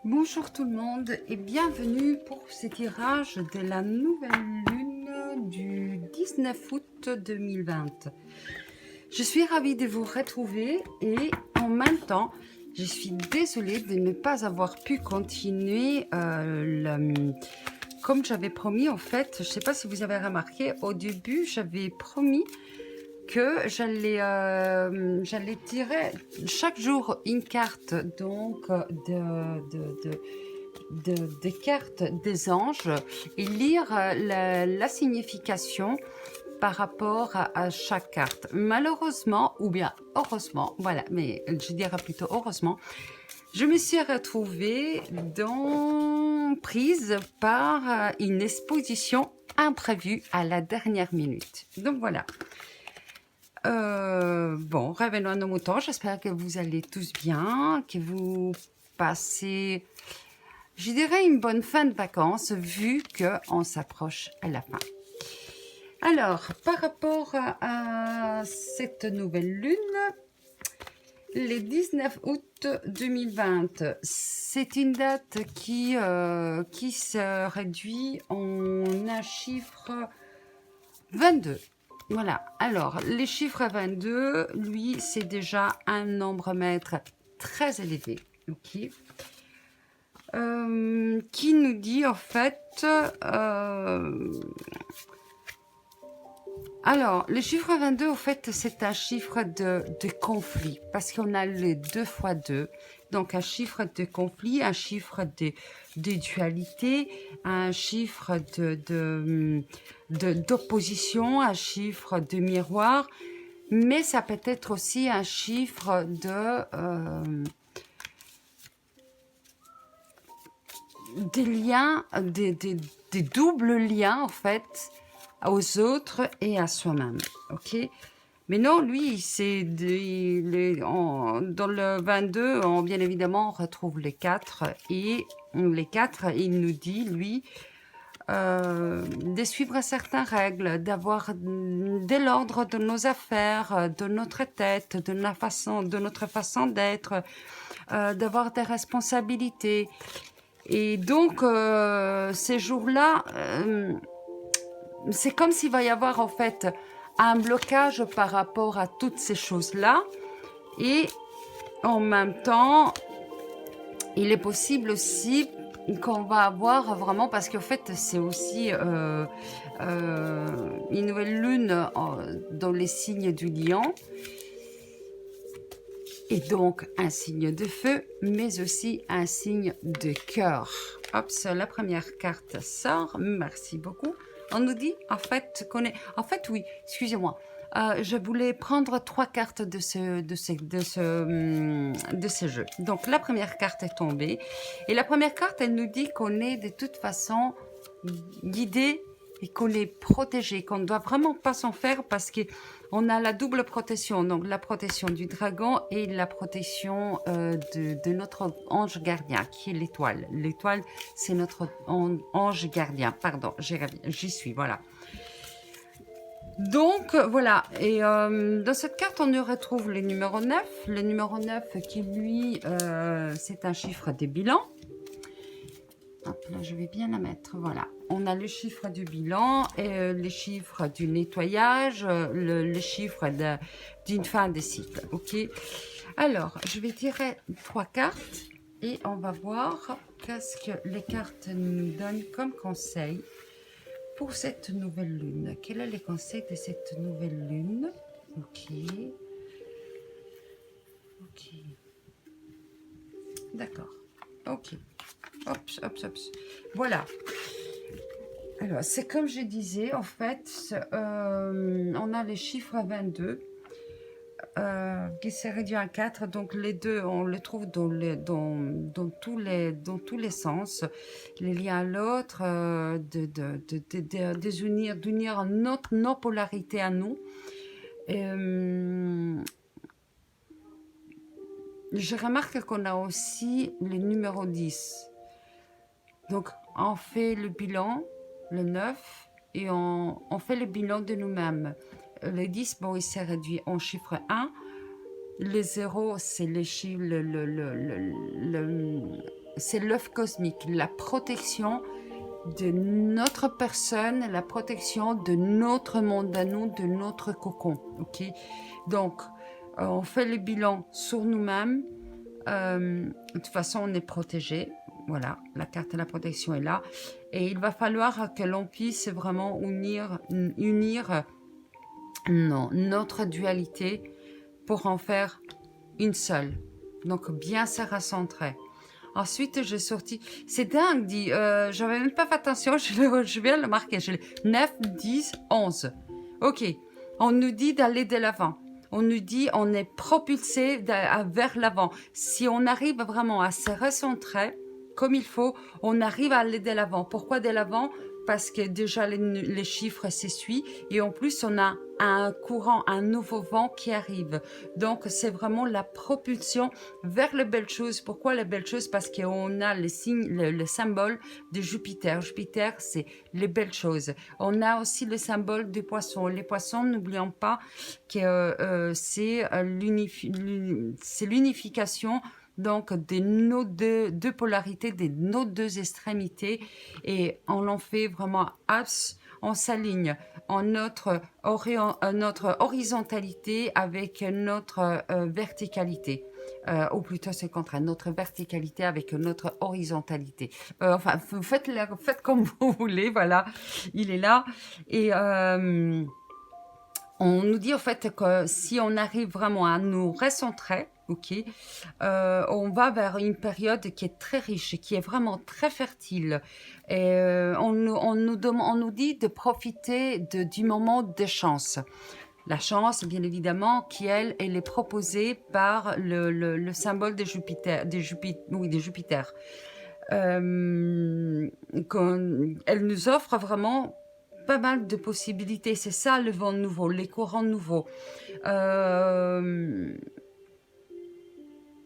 Bonjour tout le monde et bienvenue pour ce tirage de la nouvelle lune du 19 août 2020. Je suis ravie de vous retrouver et en même temps, je suis désolée de ne pas avoir pu continuer comme j'avais promis. En fait, je ne sais pas si vous avez remarqué, au début, j'avais promis que j'allais tirer chaque jour une carte donc des cartes des anges et lire la signification par rapport à chaque carte. Malheureusement, ou bien heureusement, voilà, mais je dirais plutôt heureusement, je me suis retrouvée prise par une exposition imprévue à la dernière minute. Donc voilà. Bon, revenons à nos moutons. J'espère que vous allez tous bien, que vous passez, je dirais, une bonne fin de vacances, vu qu'on s'approche à la fin. Alors, par rapport à cette nouvelle lune, le 19 août 2020, c'est une date qui se réduit en un chiffre 22. Voilà, alors les chiffres 22, lui, c'est déjà un nombre maître très élevé, ok, qui nous dit en fait, alors le chiffre 22, en fait, c'est un chiffre de conflit, parce qu'on a le 2 fois 2, donc un chiffre de conflit, un chiffre de dualité, un chiffre d'opposition, un chiffre de miroir, mais ça peut être aussi un chiffre des liens, des doubles liens en fait, aux autres et à soi-même, ok. Mais non, lui, c'est dans le 22, bien évidemment, on retrouve les 4. Et les 4, il nous dit, lui, de suivre certaines règles, d'avoir de l'ordre de nos affaires, de notre tête, de notre façon d'être, d'avoir des responsabilités. Et donc, ces jours-là, c'est comme s'il va y avoir en fait un blocage par rapport à toutes ces choses-là. Et en même temps, il est possible aussi qu'on va avoir vraiment, parce qu'en fait, c'est aussi une nouvelle lune dans les signes du lion. Et donc un signe de feu, mais aussi un signe de cœur. Hop, la première carte sort. Merci beaucoup. On nous dit en fait qu'on est... En fait, oui, excusez-moi. Je voulais prendre 3 cartes de ce jeu. Donc la première carte est tombée. Et la première carte, elle nous dit qu'on est de toute façon guidé et qu'on est protégé, qu'on ne doit vraiment pas s'en faire, parce qu'on a la double protection, donc la protection du dragon et la protection de notre ange gardien, qui est l'étoile. L'étoile, c'est notre ange gardien. Pardon, j'y suis, voilà. Donc, voilà. Et dans cette carte, on y retrouve le numéro 9. Le numéro 9 qui, lui, c'est un chiffre des bilans. Hop, là, je vais bien la mettre, voilà. On a le chiffre du bilan, et les chiffres du nettoyage, le chiffre d'une fin de cycle, ok. Alors, je vais tirer 3 cartes et on va voir qu'est-ce que les cartes nous donnent comme conseil pour cette nouvelle lune. Quel est le conseil de cette nouvelle lune? Ok. Ok. D'accord. Ok. Hop, hop, hop. Voilà. Alors, c'est comme je disais, en fait, on a les chiffres 22 qui se réduit à 4. Donc, les deux, on les trouve dans tous les sens. Les liens à l'autre, d'unir nos polarités à nous. Je remarque qu'on a aussi le numéro 10. Donc, on fait le bilan, le 9, et on fait le bilan de nous-mêmes. Le 10, bon, il s'est réduit en chiffre 1. Le 0, c'est le chiffre, c'est l'œuf cosmique, la protection de notre personne, la protection de notre monde à nous, de notre cocon. Ok, donc on fait le bilan sur nous-mêmes. De toute façon, on est protégé. Voilà, la carte de la protection est là. Et il va falloir que l'on puisse vraiment unir non, notre dualité pour en faire une seule. Donc, bien se recentrer. Ensuite, j'ai sorti... C'est dingue, dit. J'avais même pas fait attention. Je viens de le marquer. 9, 10, 11. Ok. On nous dit d'aller de l'avant. On nous dit on est propulsé vers l'avant. Si on arrive vraiment à se recentrer comme il faut, on arrive à aller de l'avant. Pourquoi de l'avant? Parce que déjà les chiffres s'essuient et en plus on a un courant, un nouveau vent qui arrive. Donc c'est vraiment la propulsion vers les belles choses. Pourquoi les belles choses? Parce qu'on a le signe, le symbole de Jupiter. Jupiter, c'est les belles choses. On a aussi le symbole des poissons. Les poissons, n'oublions pas que c'est l'unification donc de nos deux polarités, de nos deux extrémités, et on en fait vraiment axe, on s'aligne en notre horizontalité avec notre verticalité. Ou plutôt c'est contraire, notre verticalité avec notre horizontalité. Enfin, faites comme vous voulez, voilà, il est là. Et on nous dit en fait que si on arrive vraiment à nous recentrer, ok, on va vers une période qui est très riche et qui est vraiment très fertile. Et on nous dit de profiter du moment de chance. La chance, bien évidemment, qui elle est proposée par le symbole de Jupiter, de Jupiter. Elle nous offre vraiment pas mal de possibilités. C'est ça le vent nouveau, les courants nouveaux.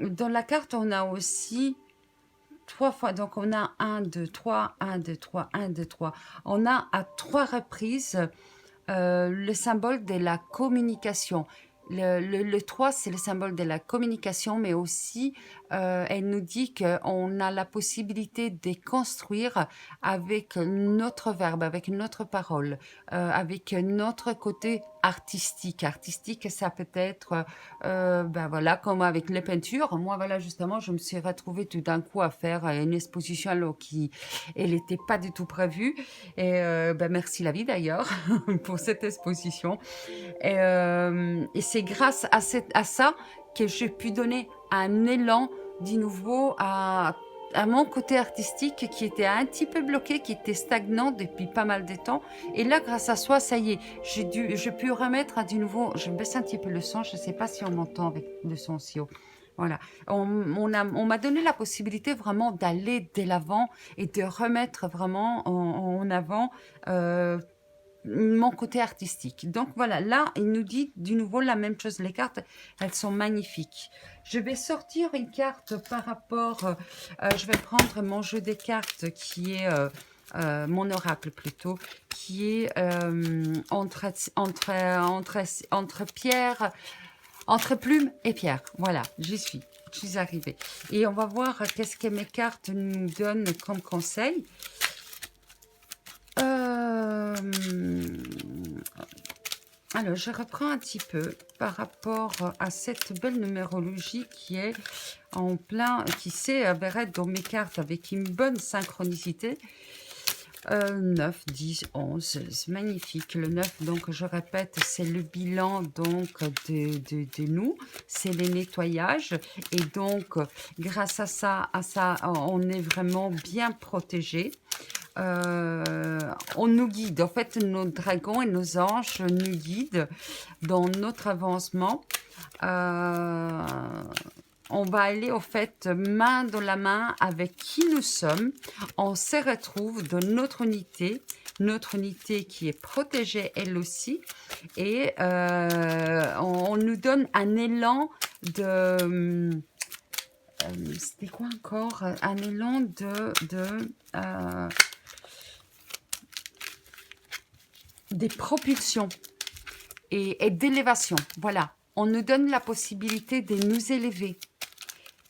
Dans la carte, on a aussi 3 fois. Donc, on a 1, 2, 3, 1, 2, 3, 1, 2, 3. On a à 3 reprises le symbole de la communication. Le 3, c'est le symbole de la communication, mais aussi, elle nous dit qu'on a la possibilité de construire avec notre verbe, avec notre parole, avec notre côté artistique. Artistique, ça peut être, ben voilà, comme avec les peintures. Moi, voilà, justement, je me suis retrouvée tout d'un coup à faire une exposition alors qui, elle n'était pas du tout prévue. Et ben merci la vie d'ailleurs pour cette exposition. Et c'est grâce à ça que j'ai pu donner un élan du nouveau à mon côté artistique qui était un petit peu bloqué, qui était stagnant depuis pas mal de temps. Et là, grâce à soi, ça y est, j'ai pu remettre à du nouveau. Je baisse un petit peu le son, je ne sais pas si on m'entend avec le son aussi haut. Voilà, on m'a donné la possibilité vraiment d'aller de l'avant et de remettre vraiment en avant mon côté artistique. Donc voilà, là, il nous dit du nouveau la même chose. Les cartes, elles sont magnifiques. Je vais sortir une carte par rapport... je vais prendre mon jeu des cartes qui est... mon oracle plutôt, qui est entre pierre, entre plume et pierre. Voilà, j'y suis. Je suis arrivée. Et on va voir qu'est-ce que mes cartes nous donnent comme conseil. Alors, je reprends un petit peu par rapport à cette belle numérologie qui est en plein, qui s'est avérée dans mes cartes avec une bonne synchronicité. 9, 10, 11, c'est magnifique. Le 9, donc je répète, c'est le bilan donc de nous, c'est les nettoyages. Et donc, grâce à ça, on est vraiment bien protégé. On nous guide, en fait nos dragons et nos anges nous guident dans notre avancement. On va aller au fait main dans la main avec qui nous sommes. On se retrouve dans notre unité qui est protégée elle aussi, et on nous donne un élan de... c'était quoi encore? Un élan des propulsions et d'élévation. Voilà, on nous donne la possibilité de nous élever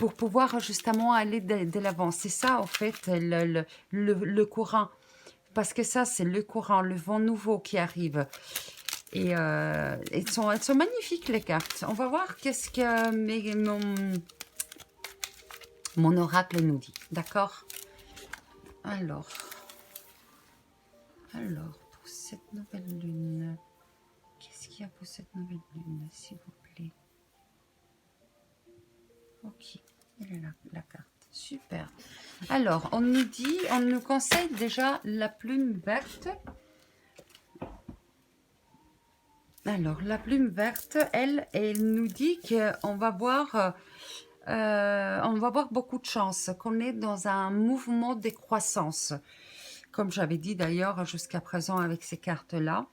pour pouvoir justement aller de l'avant. C'est ça, en fait, le courant. Parce que ça, c'est le courant, le vent nouveau qui arrive. Et elles sont magnifiques, les cartes. On va voir qu'est-ce que mon oracle nous dit. D'accord? Alors, pour cette nouvelle lune, qu'est-ce qu'il y a pour cette nouvelle lune, s'il vous plaît? Ok, elle est là, la carte. Super. Alors, on nous conseille déjà la plume verte. Alors, la plume verte, elle nous dit qu'on va voir beaucoup de chance, qu'on est dans un mouvement de croissance, comme j'avais dit d'ailleurs jusqu'à présent avec ces cartes-là.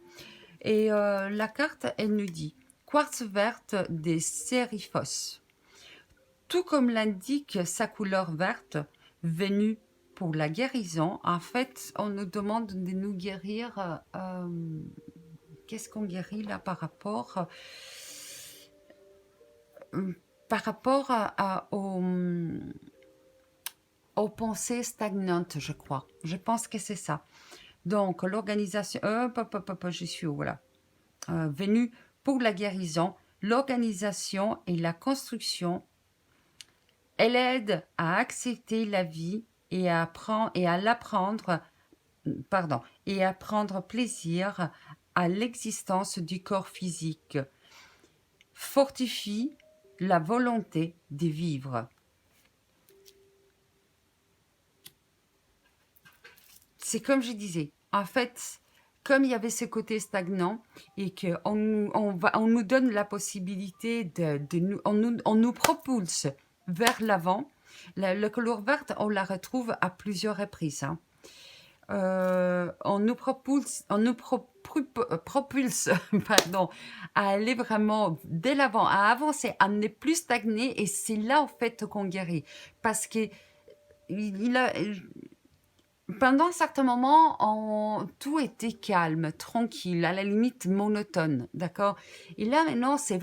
Et la carte, elle nous dit quartz verte des Sériphos. Tout comme l'indique sa couleur verte, venue pour la guérison, en fait, on nous demande de nous guérir. Qu'est-ce qu'on guérit là par rapport aux pensées stagnantes, je crois. Je pense que c'est ça. Donc, l'organisation... je suis où, voilà. Venue pour la guérison, l'organisation et la construction. Elle aide à accepter la vie et à prendre plaisir à l'existence du corps physique. Fortifie la volonté de vivre. C'est comme je disais, en fait, comme il y avait ce côté stagnant et qu'on nous donne la possibilité on nous propulse vers l'avant. La couleur verte, on la retrouve à plusieurs reprises. Hein. On nous propulse pardon, à aller vraiment dès l'avant, à avancer, à ne plus stagner. Et c'est là, en fait, qu'on guérit. Parce que pendant un certain moment, tout était calme, tranquille, à la limite monotone, d'accord? Et là, maintenant, c'est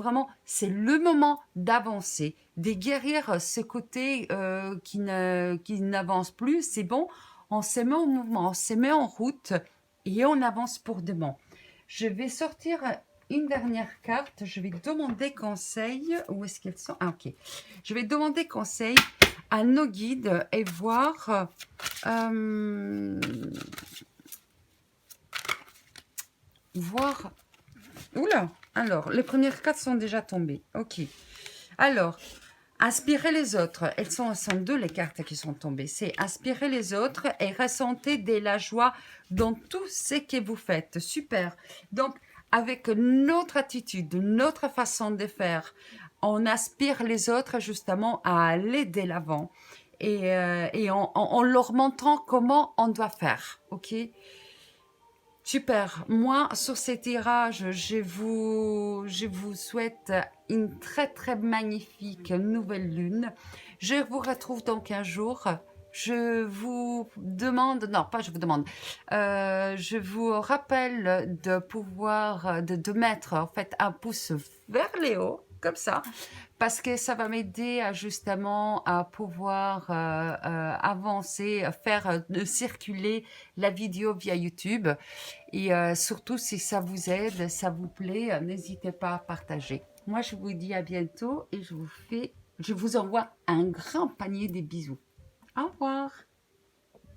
le moment d'avancer, de guérir ce côté qui n'avance plus. C'est bon, on se met en mouvement, on se met en route et on avance pour demain. Je vais sortir une dernière carte. Je vais demander conseil. Où est-ce qu'elles sont? Ah, ok. Je vais demander conseil à nos guides et voir oula, alors les premières cartes sont déjà tombées. Ok, alors inspirez les autres. Elles sont deux les cartes qui sont tombées. C'est inspirer les autres et ressentez de la joie dans tout ce que vous faites. Super. Donc avec notre attitude, notre façon de faire, on aspire les autres justement à aller de l'avant et en leur montrant comment on doit faire. Ok? Super. Moi, sur ces tirages, je vous souhaite une très très magnifique nouvelle lune. Je vous retrouve dans 15 jours. Je vous demande, non pas je vous demande, je vous rappelle de pouvoir, de mettre en fait un pouce vers le haut, comme ça, parce que ça va m'aider justement à pouvoir avancer, faire circuler la vidéo via YouTube. Et surtout, si ça vous aide, ça vous plaît, n'hésitez pas à partager. Moi, je vous dis à bientôt et je vous envoie un grand panier de bisous. Au revoir.